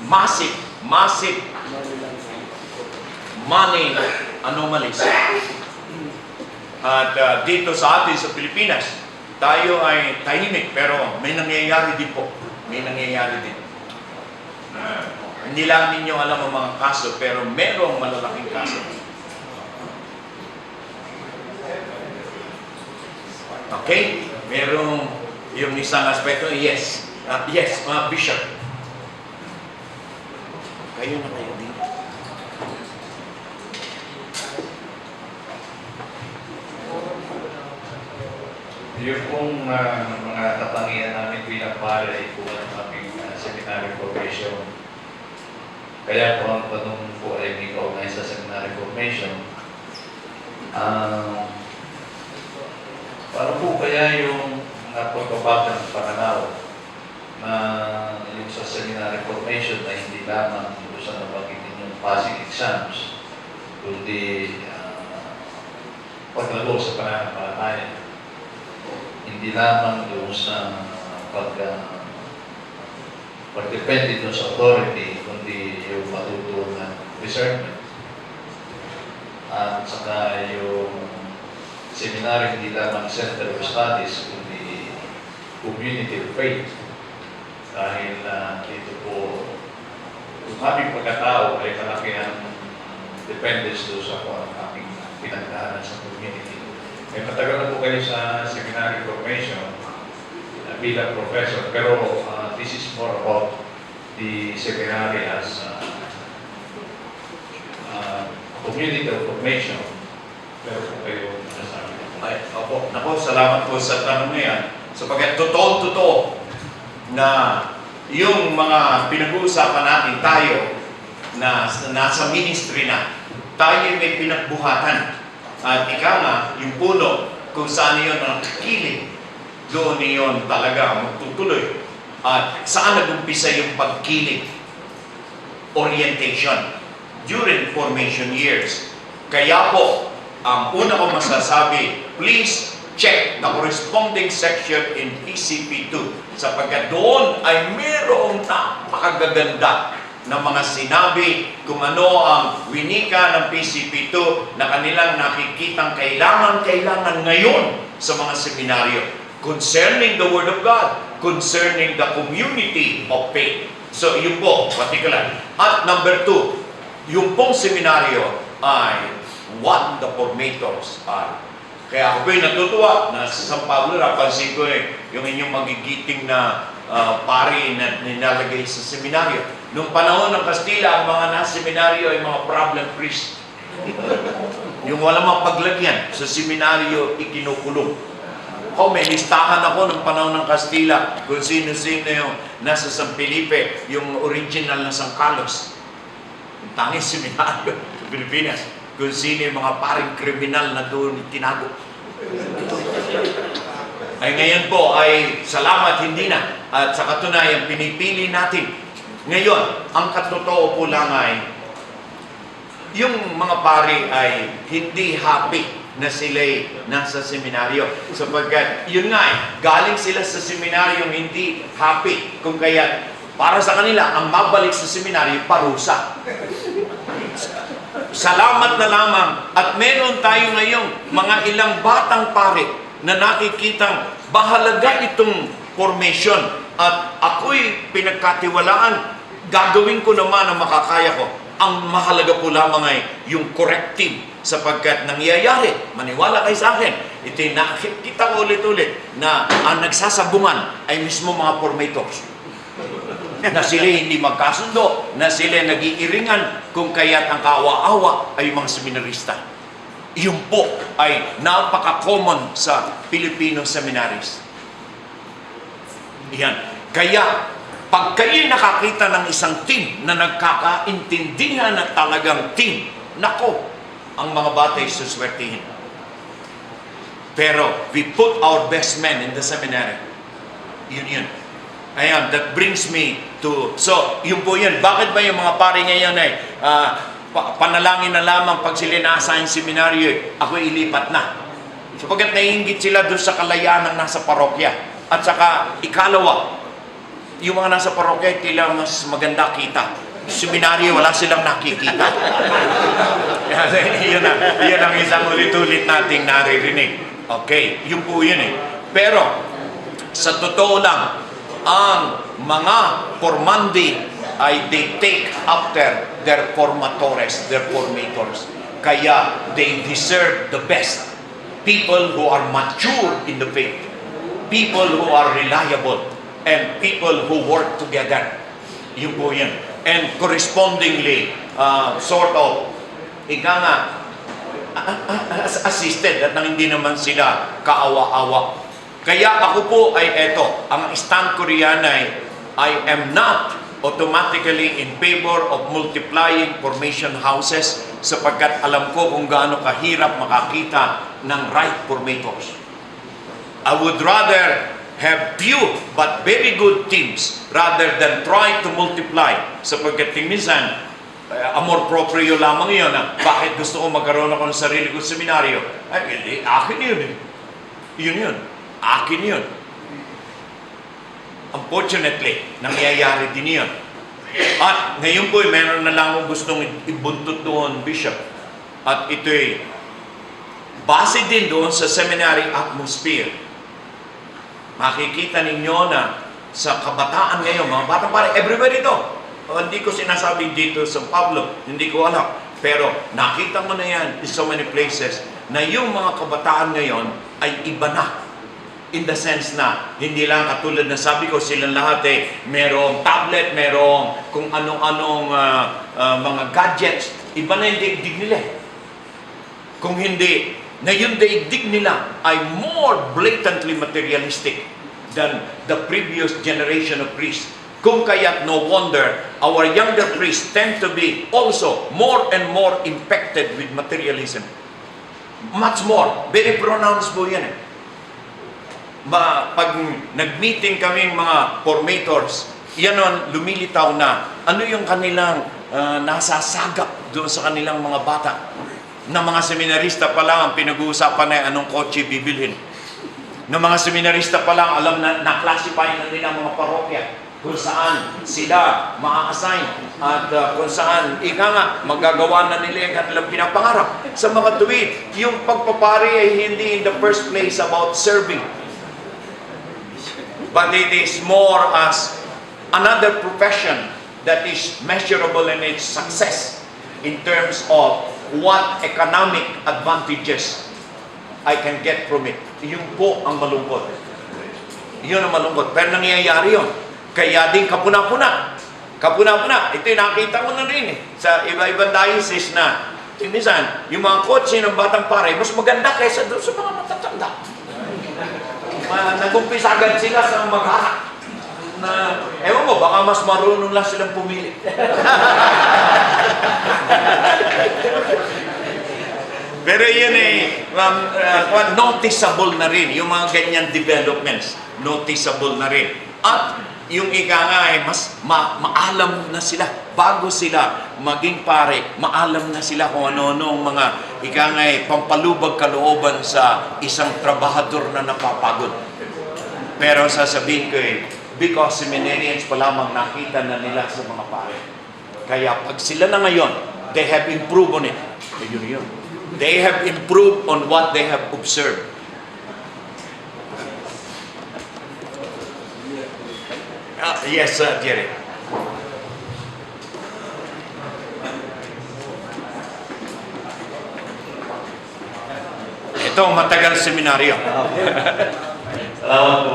massive money anomalies. At dito sa atin sa Pilipinas, tayo ay tahimik pero may nangyayari din po. May nangyayari din. Hindi lang ninyo alam ang mga kaso pero merong malalaking kaso. Okay? Merong yung isang aspekto, yes. Yes, Bishop. Kayo na kayo din. Yung pong mga katangian namin bilang pare ay po ang aming seminary formation. Kaya po ang tanong po ay may kaugnay sa seminary formation. Paano po kaya yung pagbabago ng pananaw na yung sa seminary formation ay hindi lamang yung sa nabagitin yung passing exams, kundi paglago sa pananampalataya. Hindi lamang doon sa pagdepende doon sa authority, kundi yung matutunan ng discernment. At saka yung seminary hindi lamang center of studies, kundi community of faith. Dahil dito po, yung aming pagkatao ay malaki ang dependence doon sa aming pinagdaanan sa community. May matagal na po kayo sa seminary formation bilang professor, pero this is more about the seminary as community of formation. Pero po kayo nasasabi. Ay, opo. Naku, salamat po sa tanong na yan. Sapagkat totoo na yung mga pinag-uusapan natin tayo na nasa ministry na, tayo may pinagbuhatan. At ika nga, yung puno, kung saan yun nakakilid, doon yun talaga magtutuloy. At saan nag-umpisa yung pagkilig? Orientation. During formation years. Kaya po, ang una ko masasabi, please check the corresponding section in PCP2 sapagkat doon ay mayroong napakagaganda na mga sinabi kung ano ang winika ng PCP2 na kanilang nakikitang kailangan ngayon sa mga seminaryo concerning the Word of God, concerning the community of faith. So, yun po, particular. At number 2, yung pong seminaryo ay what the formators are. Kaya ako po'y natutuwa na sa San Pablo, napansin ko yung inyong magigiting na pari na nilalagay sa seminaryo. Noong panahon ng Kastila, ang mga nasa seminaryo ay mga problem priest. Yung walang mapaglagyan sa seminaryo, ikinukulong. May listahan ako ng panahon ng Kastila kung sino-sino yung nasa San Felipe, yung original na San Carlos. Yung tanging seminaryo sa Pilipinas. Kung sino yung mga paring kriminal na doon tinago. Ay ngayon po ay salamat hindi na. At sa katunayan, pinipili natin. Ngayon, ang katotoo po lang ay yung mga pari ay hindi happy na sila'y nasa seminaryo. Sapagkat, yun nga galing sila sa seminaryong hindi happy. Kung kaya, para sa kanila, ang mabalik sa seminaryo, parusa. Salamat na lamang at meron tayo ngayong mga ilang batang pare na nakikitang bahalaga itong formation at ako'y pinagkatiwalaan, gagawin ko naman ang makakaya ko. Ang mahalaga po lamang ay yung corrective sapagkat nangyayari, maniwala kayo sa akin, ito nakikita ko ulit-ulit na ang nagsasabungan ay mismo mga formators. Na sila hindi magkasundo, na sila nag-iiringan, kung kaya't ang kaawa-awa ay mga seminarista. Iyon po ay napaka-common sa Filipino seminaries. Iyan. Kaya, pag kayo nakakita ng isang team na nagkakaintindihan na talagang team, nako, ang mga bata ay suswertihin. Pero, we put our best men in the seminary. Yun. Ayan, that brings me to... So, yun po yun. Bakit ba yung mga pare ngayon ay panalangin na lamang pag sila na-assign seminaryo, ako ilipat na. Sapagkat naiinggit sila doon sa kalayaan ng nasa parokya. At saka, ikalawa, yung mga nasa parokya, tila mas maganda kita. Seminaryo, wala silang nakikita. yun ang isang ulit-ulit nating naririnig. Okay, yun po yun eh. Pero, sa totoo lang, ang mga formandi ay they take after their formatores, their formators. Kaya they deserve the best. People who are mature in the faith. People who are reliable. And people who work together. Yun po yun. And correspondingly, sort of, assisted at nang hindi naman sila kaawa-awa. Kaya ako po ay eto, ang stand ko riyan ay I am not automatically in favor of multiplying formation houses sapagkat alam ko kung gaano kahirap makakita ng right formators. I would rather have few but very good teams rather than try to multiply sapagkat minsan amor proprio lamang yun bakit gusto ko magkaroon ako ng sarili kong seminaryo akin yun yun akin yun. Unfortunately nangyayari din yun at ngayon po meron na lang akong gustong ibuntot doon, Bishop, at ito'y base din doon sa seminary atmosphere. Makikita ninyo na sa kabataan ngayon, mga batang pare, everywhere ito. Hindi ko sinasabing dito sa Pablo, hindi ko alam. Pero nakita mo na yan in so many places na yung mga kabataan ngayon ay iba na. In the sense na, hindi lang katulad na sabi ko, silang lahat merong tablet, merong kung anong-anong mga gadgets. Iba na yung daigdig nila. Kung hindi, na yung daigdig nila ay more blatantly materialistic than the previous generation of priests. Kung kaya't no wonder, our younger priests tend to be also more and more infected with materialism. Much more. Very pronounced po yan eh. Pag nag-meeting kaming mga formators, yan on, lumilitaw na ano yung kanilang nasasagap doon sa kanilang mga bata. Na mga seminarista pa lang ang pinag-uusapan na anong kotse bibilhin. Na mga seminarista pa lang alam na na-classify na nila mga parokya kung saan sila ma-assign at kung saan magagawa na nila yung kanilang pinapangarap. Sa mga tuwid, yung pagpapari ay hindi in the first place about serving. But it is more as another profession that is measurable in its success in terms of what economic advantages I can get from it. Yun po ang malungkot. Yun ang malungkot. Pero nangyayari yun. Kaya din kapuna-puna. Kapuna-puna. Ito yung nakita ko na rin sa iba-ibang diocese na minsan, yung mga kotse ng batang pare, mas maganda kaysa doon sa mga matatanda. Nag-umpisa agad sila sa maghaha. Na, ewan mo, baka mas marunong lang silang pumili. Pero yun noticeable na rin. Yung mga ganyan developments, noticeable na rin. At yung mas maalam na sila. Bago sila maging pare, maalam na sila kung ano-anong mga pampalubag kalooban sa isang trabahador na napapagod. Pero sasabihin ko because seminarians pa lamang nakita na nila sa mga pare. Kaya pag sila na ngayon, they have improved on it. Yun. They have improved on what they have observed. Yes, Jerry. Ito ang matagal seminaryo. Salamat po.